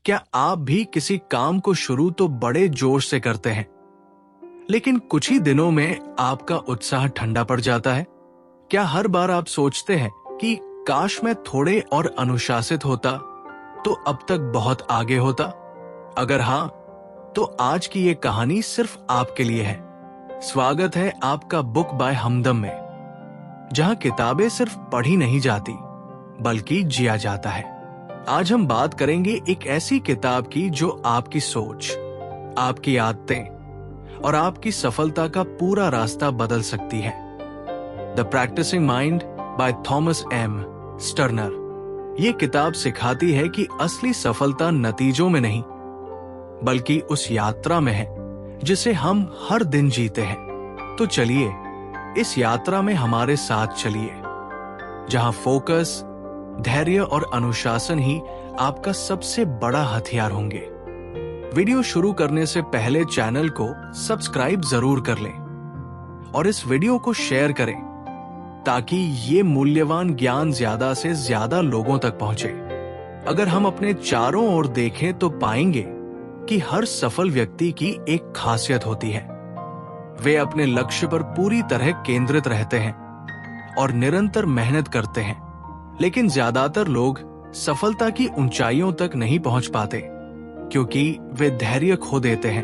क्या आप भी किसी काम को शुरू तो बड़े जोश से करते हैं, लेकिन कुछ ही दिनों में आपका उत्साह ठंडा पड़ जाता है? क्या हर बार आप सोचते हैं कि काश मैं थोड़े और अनुशासित होता तो अब तक बहुत आगे होता? अगर हाँ, तो आज की ये कहानी सिर्फ आपके लिए है। स्वागत है आपका बुक बाय हमदम में, जहां किताबें सिर्फ पढ़ी नहीं जाती बल्कि जिया जाता है। आज हम बात करेंगे एक ऐसी किताब की जो आपकी सोच, आपकी आदतें और आपकी सफलता का पूरा रास्ता बदल सकती है। The practicing mind by Thomas M Sterner. ये किताब सिखाती है कि असली सफलता नतीजों में नहीं बल्कि उस यात्रा में है जिसे हम हर दिन जीते हैं। तो चलिए इस यात्रा में हमारे साथ चलिए, जहां फोकस, धैर्य और अनुशासन ही आपका सबसे बड़ा हथियार होंगे। वीडियो शुरू करने से पहले चैनल को सब्सक्राइब जरूर कर लें और इस वीडियो को शेयर करें ताकि ये मूल्यवान ज्ञान ज्यादा से ज्यादा लोगों तक पहुंचे। अगर हम अपने चारों ओर देखें तो पाएंगे कि हर सफल व्यक्ति की एक खासियत होती है। वे अपने लक्ष्य पर पूरी तरह केंद्रित रहते हैं और निरंतर मेहनत करते हैं, लेकिन ज्यादातर लोग सफलता की ऊंचाइयों तक नहीं पहुंच पाते क्योंकि वे धैर्य खो देते हैं,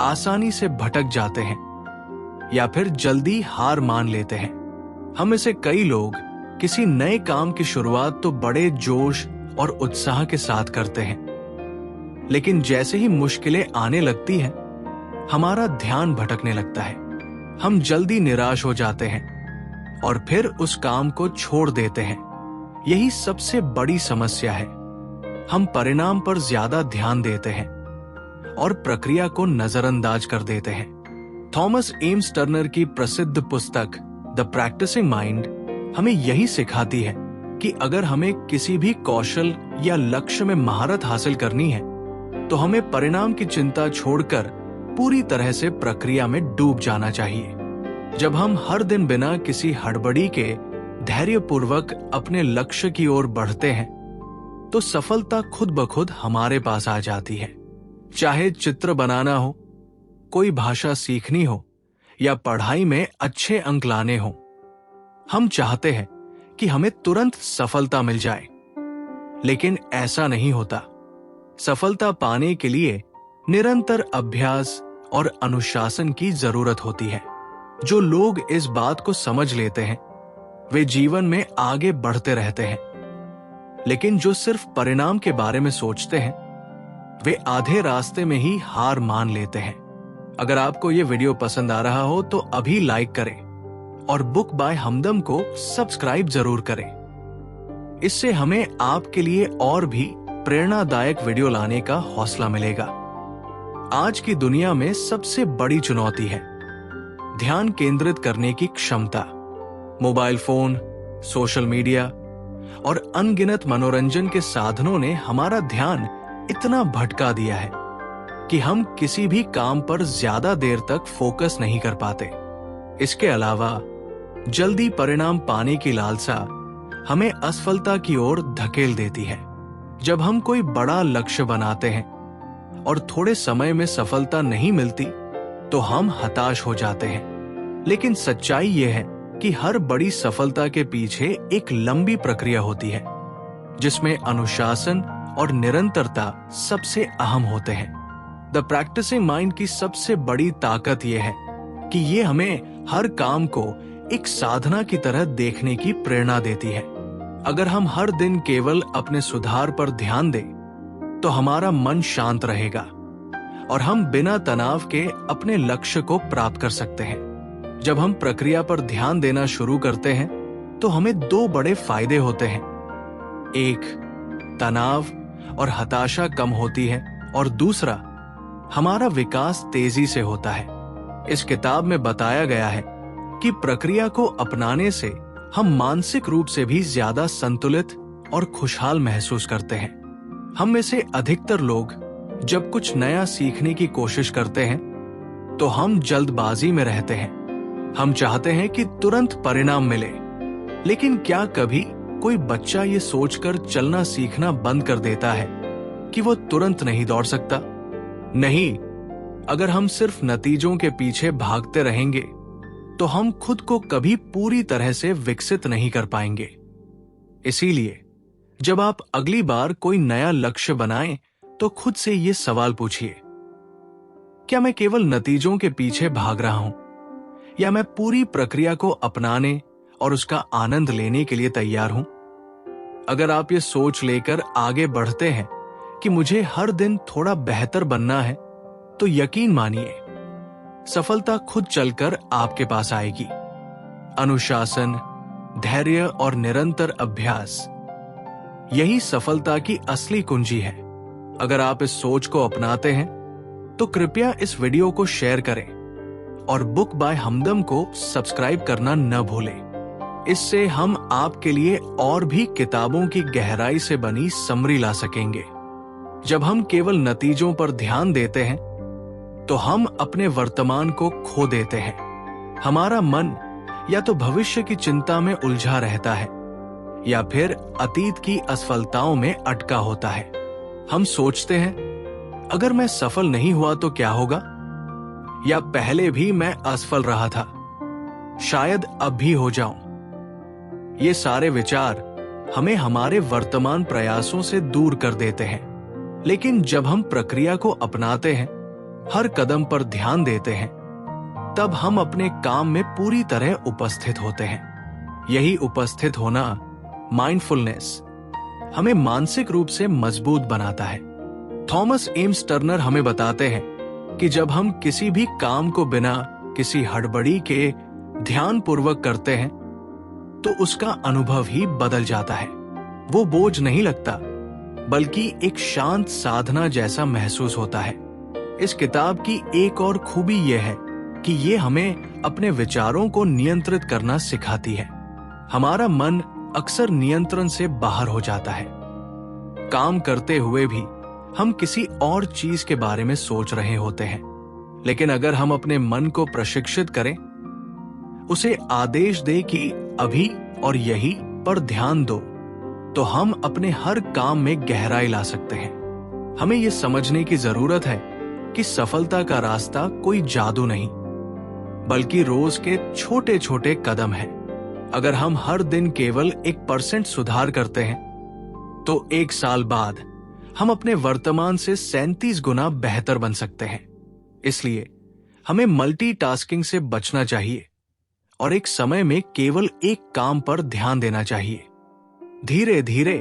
आसानी से भटक जाते हैं या फिर जल्दी हार मान लेते हैं। हम में से कई लोग किसी नए काम की शुरुआत तो बड़े जोश और उत्साह के साथ करते हैं, लेकिन जैसे ही मुश्किलें आने लगती हैं, हमारा ध्यान भटकने लगता है। हम जल्दी निराश हो जाते हैं और फिर उस काम को छोड़ देते हैं। यही सबसे बड़ी समस्या है। हम परिणाम पर ज्यादा ध्यान देते हैं और प्रक्रिया को नजरअंदाज कर देते हैं। थॉमस एम स्टर्नर की प्रसिद्ध पुस्तक द प्रैक्टिसिंग माइंड हमें यही सिखाती है कि अगर हमें किसी भी कौशल या लक्ष्य में महारत हासिल करनी है तो हमें परिणाम की चिंता छोड़कर पूरी तरह से प्रक्रिया में डूब जाना चाहिए। जब हम हर दिन बिना किसी हड़बड़ी के धैर्यपूर्वक अपने लक्ष्य की ओर बढ़ते हैं तो सफलता खुद ब खुद हमारे पास आ जाती है। चाहे चित्र बनाना हो, कोई भाषा सीखनी हो या पढ़ाई में अच्छे अंक लाने हो, हम चाहते हैं कि हमें तुरंत सफलता मिल जाए, लेकिन ऐसा नहीं होता। सफलता पाने के लिए निरंतर अभ्यास और अनुशासन की जरूरत होती है। जो लोग इस बात को समझ लेते हैं वे जीवन में आगे बढ़ते रहते हैं, लेकिन जो सिर्फ परिणाम के बारे में सोचते हैं वे आधे रास्ते में ही हार मान लेते हैं। अगर आपको ये वीडियो पसंद आ रहा हो तो अभी लाइक करें और बुक बाय हमदम को सब्सक्राइब जरूर करें। इससे हमें आपके लिए और भी प्रेरणादायक वीडियो लाने का हौसला मिलेगा। आज की दुनिया में सबसे बड़ी चुनौती है ध्यान केंद्रित करने की क्षमता। मोबाइल फोन, सोशल मीडिया और अनगिनत मनोरंजन के साधनों ने हमारा ध्यान इतना भटका दिया है कि हम किसी भी काम पर ज्यादा देर तक फोकस नहीं कर पाते। इसके अलावा जल्दी परिणाम पाने की लालसा हमें असफलता की ओर धकेल देती है। जब हम कोई बड़ा लक्ष्य बनाते हैं और थोड़े समय में सफलता नहीं मिलती तो हम हताश हो जाते हैं, लेकिन सच्चाई यह है कि हर बड़ी सफलता के पीछे एक लंबी प्रक्रिया होती है जिसमें अनुशासन और निरंतरता सबसे अहम होते हैं। द प्रैक्टिसिंग माइंड की सबसे बड़ी ताकत यह है कि ये हमें हर काम को एक साधना की तरह देखने की प्रेरणा देती है। अगर हम हर दिन केवल अपने सुधार पर ध्यान दें तो हमारा मन शांत रहेगा और हम बिना तनाव के अपने लक्ष्य को प्राप्त कर सकते हैं। जब हम प्रक्रिया पर ध्यान देना शुरू करते हैं तो हमें दो बड़े फायदे होते हैं। एक, तनाव और हताशा कम होती है और दूसरा, हमारा विकास तेजी से होता है। इस किताब में बताया गया है कि प्रक्रिया को अपनाने से हम मानसिक रूप से भी ज्यादा संतुलित और खुशहाल महसूस करते हैं। हम में से अधिकतर लोग जब कुछ नया सीखने की कोशिश करते हैं तो हम जल्दबाजी में रहते हैं। हम चाहते हैं कि तुरंत परिणाम मिले, लेकिन क्या कभी कोई बच्चा ये सोचकर चलना सीखना बंद कर देता है कि वो तुरंत नहीं दौड़ सकता। नहीं, अगर हम सिर्फ नतीजों के पीछे भागते रहेंगे तो हम खुद को कभी पूरी तरह से विकसित नहीं कर पाएंगे। इसीलिए जब आप अगली बार कोई नया लक्ष्य बनाएं तो खुद से ये सवाल पूछिए, क्या मैं केवल नतीजों के पीछे भाग रहा हूं या मैं पूरी प्रक्रिया को अपनाने और उसका आनंद लेने के लिए तैयार हूं? अगर आप ये सोच लेकर आगे बढ़ते हैं कि मुझे हर दिन थोड़ा बेहतर बनना है, तो यकीन मानिए सफलता खुद चलकर आपके पास आएगी। अनुशासन, धैर्य और निरंतर अभ्यास, यही सफलता की असली कुंजी है। अगर आप इस सोच को अपनाते हैं तो कृपया इस वीडियो को शेयर करें और बुक बाय हमदम को सब्सक्राइब करना न भूलें। इससे हम आपके लिए और भी किताबों की गहराई से बनी समरी ला सकेंगे। जब हम केवल नतीजों पर ध्यान देते हैं तो हम अपने वर्तमान को खो देते हैं। हमारा मन या तो भविष्य की चिंता में उलझा रहता है या फिर अतीत की असफलताओं में अटका होता है। हम सोचते हैं, अगर मैं सफल नहीं हुआ तो क्या होगा, या पहले भी मैं असफल रहा था, शायद अब भी हो जाऊं। ये सारे विचार हमें हमारे वर्तमान प्रयासों से दूर कर देते हैं। लेकिन जब हम प्रक्रिया को अपनाते हैं, हर कदम पर ध्यान देते हैं, तब हम अपने काम में पूरी तरह उपस्थित होते हैं। यही उपस्थित होना, माइंडफुलनेस, हमें मानसिक रूप से मजबूत बनाता है। थॉमस एम्स टर्नर हमें बताते हैं कि जब हम किसी भी काम को बिना किसी हड़बड़ी के ध्यानपूर्वक करते हैं तो उसका अनुभव ही बदल जाता है। वो बोझ नहीं लगता, बल्कि एक शांत साधना जैसा महसूस होता है। इस किताब की एक और खूबी यह है कि ये हमें अपने विचारों को नियंत्रित करना सिखाती है। हमारा मन अक्सर नियंत्रण से बाहर हो जाता है। काम करते हुए भी हम किसी और चीज के बारे में सोच रहे होते हैं। लेकिन अगर हम अपने मन को प्रशिक्षित करें, उसे आदेश दे कि अभी और यही पर ध्यान दो, तो हम अपने हर काम में गहराई ला सकते हैं। हमें यह समझने की जरूरत है कि सफलता का रास्ता कोई जादू नहीं, बल्कि रोज के छोटे छोटे कदम हैं। अगर हम हर दिन केवल 1% सुधार करते हैं, तो 1 साल बाद हम अपने वर्तमान से 37 गुना बेहतर बन सकते हैं। इसलिए हमें मल्टीटास्किंग से बचना चाहिए और एक समय में केवल एक काम पर ध्यान देना चाहिए। धीरे धीरे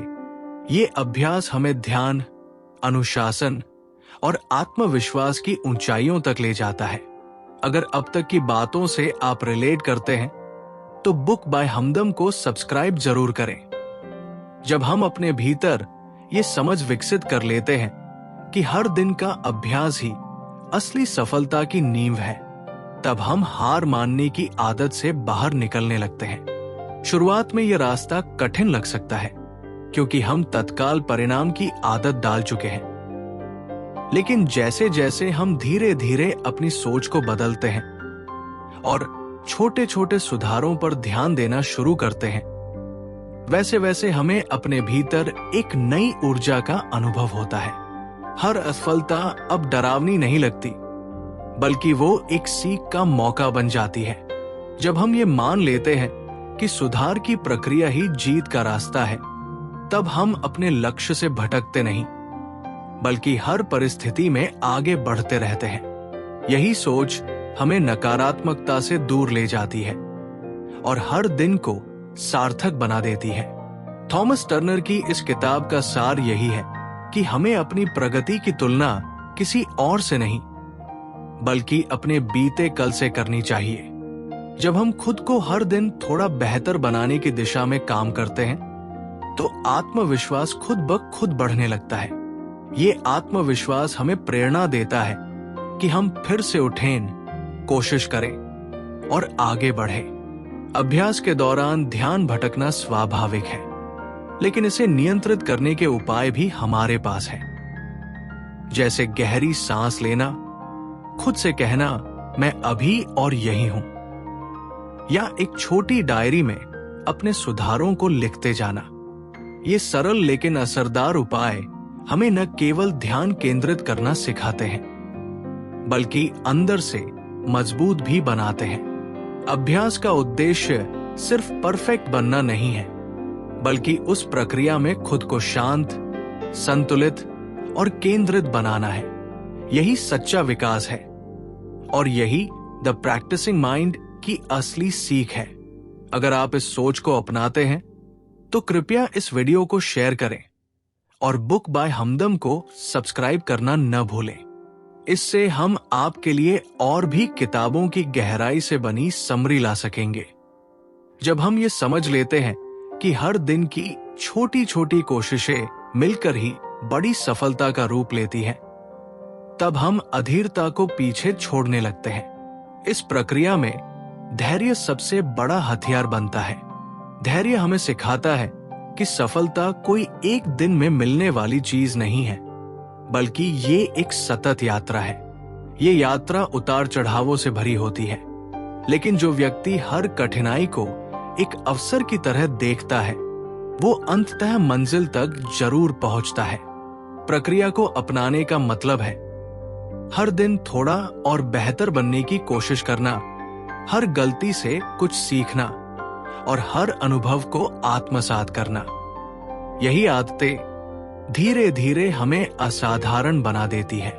ये अभ्यास हमें ध्यान, अनुशासन और आत्मविश्वास की ऊंचाइयों तक ले जाता है। अगर अब तक की बातों से आप रिलेट करते हैं तो बुक बाय हमदम को सब्सक्राइब जरूर करें। जब हम अपने भीतर ये समझ विकसित कर लेते हैं कि हर दिन का अभ्यास ही असली सफलता की नींव है, तब हम हार मानने की आदत से बाहर निकलने लगते हैं। शुरुआत में यह रास्ता कठिन लग सकता है क्योंकि हम तत्काल परिणाम की आदत डाल चुके हैं। लेकिन जैसे जैसे हम धीरे धीरे अपनी सोच को बदलते हैं और छोटे छोटे सुधारों पर ध्यान देना शुरू करते हैं, वैसे वैसे हमें अपने भीतर एक नई ऊर्जा का अनुभव होता है। हर असफलता अब डरावनी नहीं लगती, बल्कि वो एक सीख का मौका बन जाती है। जब हम ये मान लेते हैं कि सुधार की प्रक्रिया ही जीत का रास्ता है, तब हम अपने लक्ष्य से भटकते नहीं, बल्कि हर परिस्थिति में आगे बढ़ते रहते हैं। यही सोच हमें नकारात्मकता से दूर ले जाती है और हर दिन को सार्थक बना देती है। थॉमस टर्नर की इस किताब का सार यही है कि हमें अपनी प्रगति की तुलना किसी और से नहीं, बल्कि अपने बीते कल से करनी चाहिए। जब हम खुद को हर दिन थोड़ा बेहतर बनाने की दिशा में काम करते हैं, तो आत्मविश्वास खुद ब खुद बढ़ने लगता है। ये आत्मविश्वास हमें प्रेरणा देता है कि हम फिर से उठें, कोशिश करें और आगे बढ़ें। अभ्यास के दौरान ध्यान भटकना स्वाभाविक है, लेकिन इसे नियंत्रित करने के उपाय भी हमारे पास हैं। जैसे गहरी सांस लेना, खुद से कहना मैं अभी और यही हूं, या एक छोटी डायरी में अपने सुधारों को लिखते जाना। ये सरल लेकिन असरदार उपाय हमें न केवल ध्यान केंद्रित करना सिखाते हैं, बल्कि अंदर से मजबूत भी बनाते हैं। अभ्यास का उद्देश्य सिर्फ परफेक्ट बनना नहीं है, बल्कि उस प्रक्रिया में खुद को शांत, संतुलित और केंद्रित बनाना है। यही सच्चा विकास है और यही द प्रैक्टिसिंग माइंड की असली सीख है। अगर आप इस सोच को अपनाते हैं तो कृपया इस वीडियो को शेयर करें और बुक बाय हमदम को सब्सक्राइब करना न भूलें। इससे हम आपके लिए और भी किताबों की गहराई से बनी समरी ला सकेंगे। जब हम ये समझ लेते हैं कि हर दिन की छोटी छोटी कोशिशें मिलकर ही बड़ी सफलता का रूप लेती हैं, तब हम अधीरता को पीछे छोड़ने लगते हैं। इस प्रक्रिया में धैर्य सबसे बड़ा हथियार बनता है। धैर्य हमें सिखाता है कि सफलता कोई एक दिन में मिलने वाली चीज नहीं है, बल्कि ये एक सतत यात्रा है। ये यात्रा उतार चढ़ावों से भरी होती है, लेकिन जो व्यक्ति हर कठिनाई को एक अवसर की तरह देखता है, वो अंततः मंजिल तक जरूर पहुंचता है। प्रक्रिया को अपनाने का मतलब है हर दिन थोड़ा और बेहतर बनने की कोशिश करना, हर गलती से कुछ सीखना और हर अनुभव को आत्मसात करना। यही आदतें धीरे धीरे हमें असाधारण बना देती है।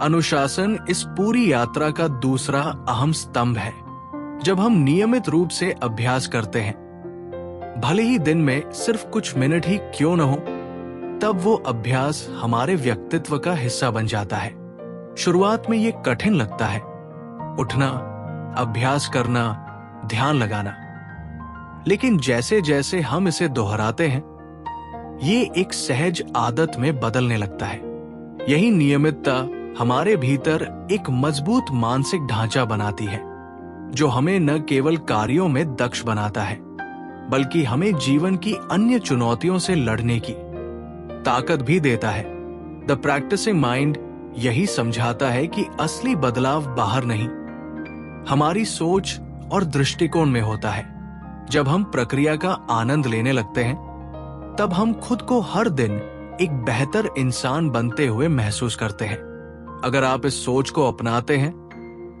अनुशासन इस पूरी यात्रा का दूसरा अहम स्तंभ है। जब हम नियमित रूप से अभ्यास करते हैं, भले ही दिन में सिर्फ कुछ मिनट ही क्यों न हो, तब वो अभ्यास हमारे व्यक्तित्व का हिस्सा बन जाता है। शुरुआत में ये कठिन लगता है, उठना, अभ्यास करना, ध्यान लगाना, लेकिन जैसे जैसे हम इसे दोहराते हैं, ये एक सहज आदत में बदलने लगता है। यही नियमितता हमारे भीतर एक मजबूत मानसिक ढांचा बनाती है, जो हमें न केवल कार्यों में दक्ष बनाता है, बल्कि हमें जीवन की अन्य चुनौतियों से लड़ने की ताकत भी देता है। द प्रैक्टिसिंग माइंड यही समझाता है कि असली बदलाव बाहर नहीं, हमारी सोच और दृष्टिकोण में होता है। जब हम प्रक्रिया का आनंद लेने लगते हैं, तब हम खुद को हर दिन एक बेहतर इंसान बनते हुए महसूस करते हैं। अगर आप इस सोच को अपनाते हैं,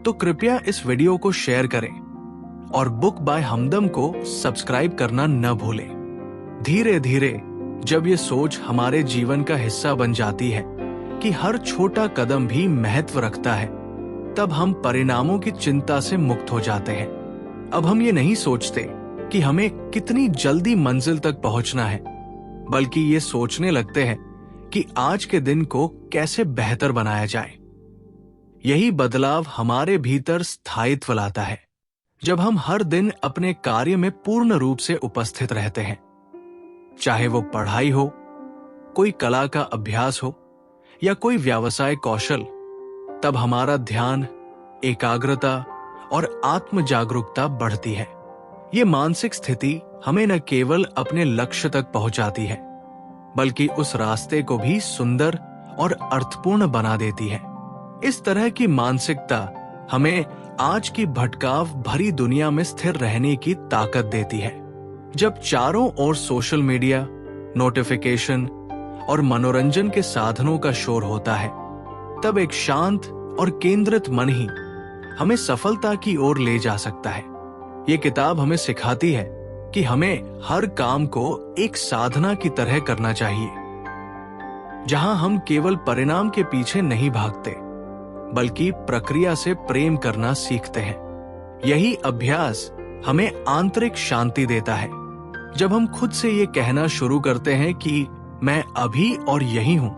तो कृपया इस वीडियो को शेयर करें और बुक बाय हमदम को सब्सक्राइब करना न भूलें। धीरे धीरे जब ये सोच हमारे जीवन का हिस्सा बन जाती है कि हर छोटा कदम भी महत्व रखता है, तब हम परिणामों की चिंता से मुक्त हो जाते हैं। अब हम ये नहीं सोचते कि हमें कितनी जल्दी मंजिल तक पहुंचना है, बल्कि ये सोचने लगते हैं कि आज के दिन को कैसे बेहतर बनाया जाए। यही बदलाव हमारे भीतर स्थायित्व लाता है। जब हम हर दिन अपने कार्य में पूर्ण रूप से उपस्थित रहते हैं, चाहे वो पढ़ाई हो, कोई कला का अभ्यास हो या कोई व्यवसाय कौशल, तब हमारा ध्यान, एकाग्रता और आत्म जागरूकता बढ़ती है। ये मानसिक स्थिति हमें न केवल अपने लक्ष्य तक पहुंचाती है, बल्कि उस रास्ते को भी सुंदर और अर्थपूर्ण बना देती है। इस तरह की मानसिकता हमें आज की भटकाव भरी दुनिया में स्थिर रहने की ताकत देती है। जब चारों ओर सोशल मीडिया, नोटिफिकेशन और मनोरंजन के साधनों का शोर होता है, तब एक शांत और केंद्रित मन ही हमें सफलता की ओर ले जा सकता है। ये किताब हमें सिखाती है कि हमें हर काम को एक साधना की तरह करना चाहिए, जहां हम केवल परिणाम के पीछे नहीं भागते, बल्कि प्रक्रिया से प्रेम करना सीखते हैं। यही अभ्यास हमें आंतरिक शांति देता है। जब हम खुद से ये कहना शुरू करते हैं कि मैं अभी और यही हूं,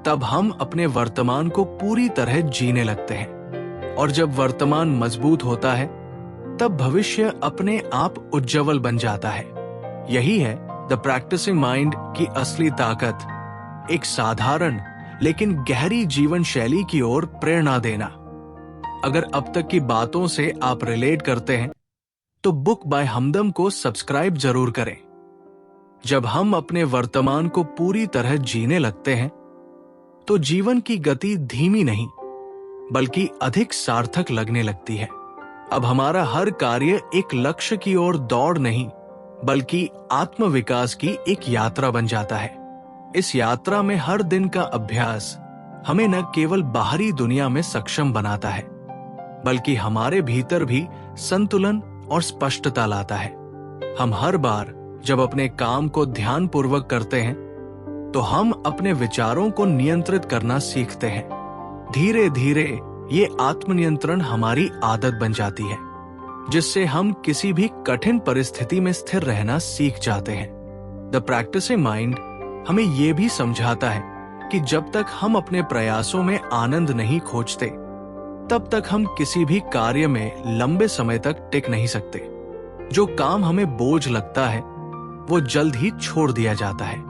तब हम अपने वर्तमान को पूरी तरह जीने लगते हैं। और जब वर्तमान मजबूत होता है, तब भविष्य अपने आप उज्जवल बन जाता है। यही है द प्रैक्टिसिंग माइंड की असली ताकत, एक साधारण लेकिन गहरी जीवन शैली की ओर प्रेरणा देना। अगर अब तक की बातों से आप रिलेट करते हैं, तो बुक बाय हमदम को सब्सक्राइब जरूर करें। जब हम अपने वर्तमान को पूरी तरह जीने लगते हैं, तो जीवन की गति धीमी नहीं, बल्कि अधिक सार्थक लगने लगती है। अब हमारा हर कार्य एक लक्ष्य की ओर दौड़ नहीं, बल्कि आत्मविकास की एक यात्रा बन जाता है। इस यात्रा में हर दिन का अभ्यास हमें न केवल बाहरी दुनिया में सक्षम बनाता है, बल्कि हमारे भीतर भी संतुलन और स्पष्टता लाता है। हम हर बार जब अपने काम को ध्यानपूर्वक करते हैं, तो हम अपने विचारों को नियंत्रित करना सीखते हैं। धीरे धीरे ये आत्मनियंत्रण हमारी आदत बन जाती है, जिससे हम किसी भी कठिन परिस्थिति में स्थिर रहना सीख जाते हैं। द प्रैक्टिसिंग माइंड हमें यह भी समझाता है कि जब तक हम अपने प्रयासों में आनंद नहीं खोजते, तब तक हम किसी भी कार्य में लंबे समय तक टिक नहीं सकते। जो काम हमें बोझ लगता है, वो जल्द ही छोड़ दिया जाता है।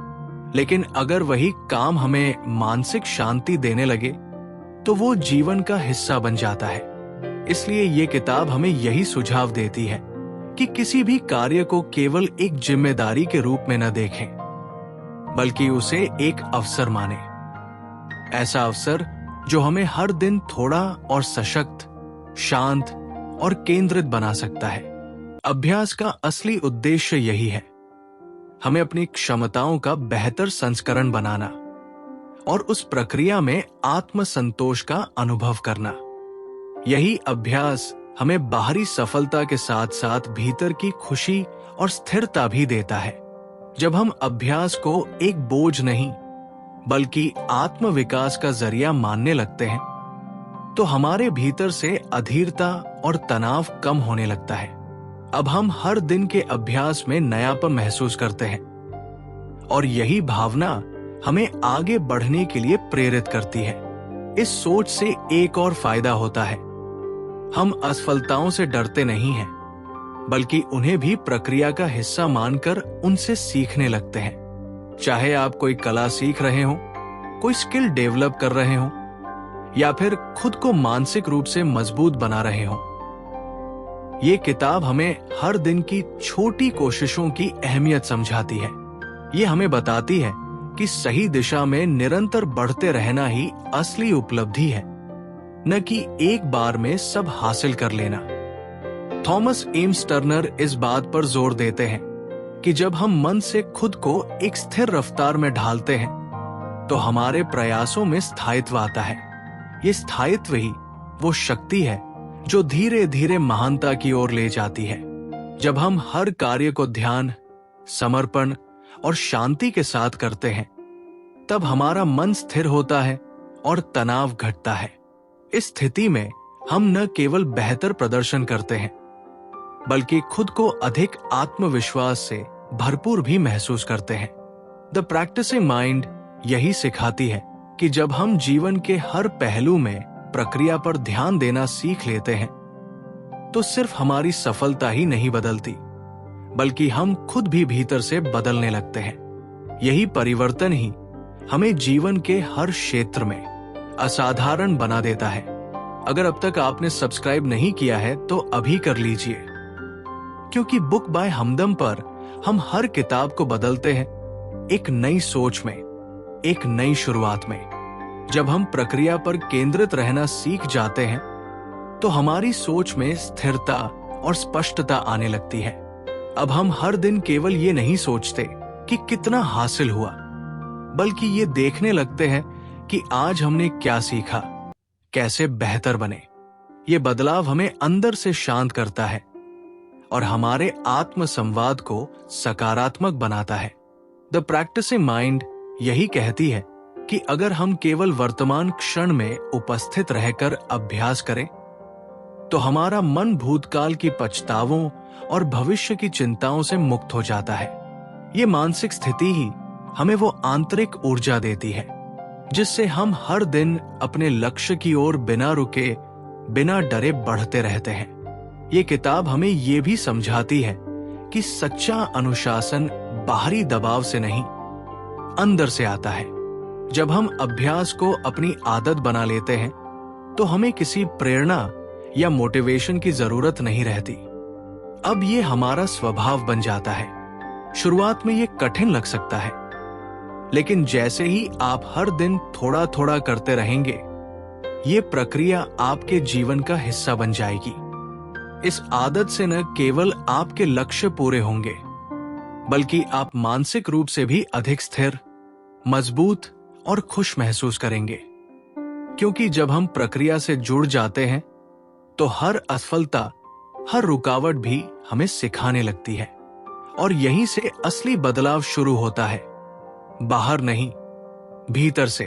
लेकिन अगर वही काम हमें मानसिक शांति देने लगे, तो वो जीवन का हिस्सा बन जाता है। इसलिए ये किताब हमें यही सुझाव देती है कि किसी भी कार्य को केवल एक जिम्मेदारी के रूप में न देखें, बल्कि उसे एक अवसर माने। ऐसा अवसर जो हमें हर दिन थोड़ा और सशक्त, शांत और केंद्रित बना सकता है। अभ्यास का असली उद्देश्य यही है, हमें अपनी क्षमताओं का बेहतर संस्करण बनाना और उस प्रक्रिया में आत्मसंतोष का अनुभव करना। यही अभ्यास हमें बाहरी सफलता के साथ साथ भीतर की खुशी और स्थिरता भी देता है। जब हम अभ्यास को एक बोझ नहीं, बल्कि आत्म विकास का जरिया मानने लगते हैं, तो हमारे भीतर से अधीरता और तनाव कम होने लगता है। अब हम हर दिन के अभ्यास में नयापन महसूस करते हैं, और यही भावना हमें आगे बढ़ने के लिए प्रेरित करती है। इस सोच से एक और फायदा होता है, हम असफलताओं से डरते नहीं हैं, बल्कि उन्हें भी प्रक्रिया का हिस्सा मानकर उनसे सीखने लगते हैं। चाहे आप कोई कला सीख रहे हो, कोई स्किल डेवलप कर रहे हो, या फिर खुद को मानसिक रूप से मजबूत बना रहे हो, ये किताब हमें हर दिन की छोटी कोशिशों की अहमियत समझाती है। ये हमें बताती है कि सही दिशा में निरंतर बढ़ते रहना ही असली उपलब्धि है, न कि एक बार में सब हासिल कर लेना। थॉमस एम्स टर्नर इस बात पर जोर देते हैं कि जब हम मन से खुद को एक स्थिर रफ्तार में ढालते हैं, तो हमारे प्रयासों में स्थायित्व आता है। ये स्थायित्व ही वो शक्ति है जो धीरे धीरे महानता की ओर ले जाती है। जब हम हर कार्य को ध्यान, समर्पण और शांति के साथ करते हैं, तब हमारा मन स्थिर होता है और तनाव घटता है। इस स्थिति में हम न केवल बेहतर प्रदर्शन करते हैं, बल्कि खुद को अधिक आत्मविश्वास से भरपूर भी महसूस करते हैं। द प्रैक्टिसिंग माइंड यही सिखाती है कि जब हम जीवन के हर पहलू में प्रक्रिया पर ध्यान देना सीख लेते हैं, तो सिर्फ हमारी सफलता ही नहीं बदलती, बल्कि हम खुद भी भीतर से बदलने लगते हैं। यही परिवर्तन ही हमें जीवन के हर क्षेत्र में असाधारण बना देता है। अगर अब तक आपने सब्सक्राइब नहीं किया है, तो अभी कर लीजिए, क्योंकि बुक बाय हमदम पर हम हर किताब को बदलते हैं एक नई सोच में, एक नई शुरुआत में। जब हम प्रक्रिया पर केंद्रित रहना सीख जाते हैं, तो हमारी सोच में स्थिरता और स्पष्टता आने लगती है। अब हम हर दिन केवल ये नहीं सोचते कि कितना हासिल हुआ, बल्कि ये देखने लगते हैं कि आज हमने क्या सीखा, कैसे बेहतर बने। ये बदलाव हमें अंदर से शांत करता है और हमारे आत्म संवाद को सकारात्मक बनाता है। द प्रैक्टिसिंग माइंड यही कहती है कि अगर हम केवल वर्तमान क्षण में उपस्थित रहकर अभ्यास करें, तो हमारा मन भूतकाल की पछतावों और भविष्य की चिंताओं से मुक्त हो जाता है। ये मानसिक स्थिति ही हमें वो आंतरिक ऊर्जा देती है, जिससे हम हर दिन अपने लक्ष्य की ओर बिना रुके, बिना डरे बढ़ते रहते हैं। ये किताब हमें ये भी समझाती है कि सच्चा अनुशासन बाहरी दबाव से नहीं, अंदर से आता है। जब हम अभ्यास को अपनी आदत बना लेते हैं, तो हमें किसी प्रेरणा या मोटिवेशन की जरूरत नहीं रहती। अब ये हमारा स्वभाव बन जाता है। शुरुआत में ये कठिन लग सकता है, लेकिन जैसे ही आप हर दिन थोड़ा थोड़ा करते रहेंगे, ये प्रक्रिया आपके जीवन का हिस्सा बन जाएगी। इस आदत से न केवल आपके लक्ष्य पूरे होंगे, बल्कि आप मानसिक रूप से भी अधिक स्थिर, मजबूत और खुश महसूस करेंगे। क्योंकि जब हम प्रक्रिया से जुड़ जाते हैं तो हर असफलता, हर रुकावट भी हमें सिखाने लगती है और यहीं से असली बदलाव शुरू होता है, बाहर नहीं, भीतर से।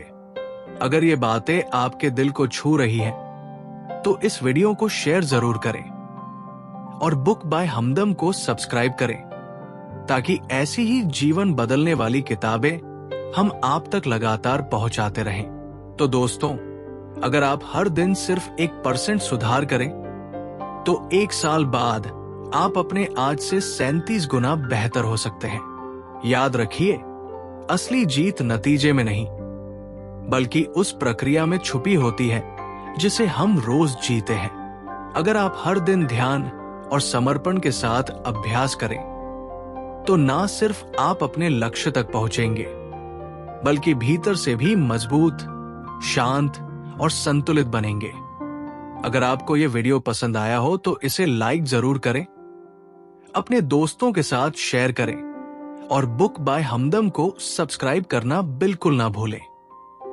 अगर ये बातें आपके दिल को छू रही हैं, तो इस वीडियो को शेयर जरूर करें और बुक बाय हमदम को सब्सक्राइब करें, ताकि ऐसी ही जीवन बदलने वाली किताबें हम आप तक लगातार पहुंचाते रहें। तो दोस्तों, अगर आप हर दिन सिर्फ 1% सुधार करें, तो 1 साल बाद आप अपने आज से 37 गुना बेहतर हो सकते हैं। याद रखिए, असली जीत नतीजे में नहीं, बल्कि उस प्रक्रिया में छुपी होती है जिसे हम रोज जीते हैं। अगर आप हर दिन ध्यान और समर्पण के साथ अभ्यास करें, तो ना सिर्फ आप अपने लक्ष्य तक पहुंचेंगे, बल्कि भीतर से भी मजबूत, शांत और संतुलित बनेंगे। अगर आपको यह वीडियो पसंद आया हो तो इसे लाइक जरूर करें, अपने दोस्तों के साथ शेयर करें और बुक बाय हमदम को सब्सक्राइब करना बिल्कुल ना भूलें,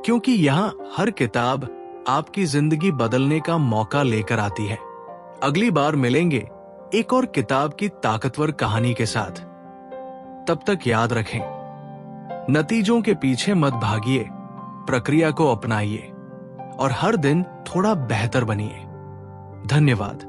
क्योंकि यहां हर किताब आपकी जिंदगी बदलने का मौका लेकर आती है। अगली बार मिलेंगे एक और किताब की ताकतवर कहानी के साथ। तब तक याद रखें, नतीजों के पीछे मत भागिए, प्रक्रिया को अपनाइए और हर दिन थोड़ा बेहतर बनिए। धन्यवाद।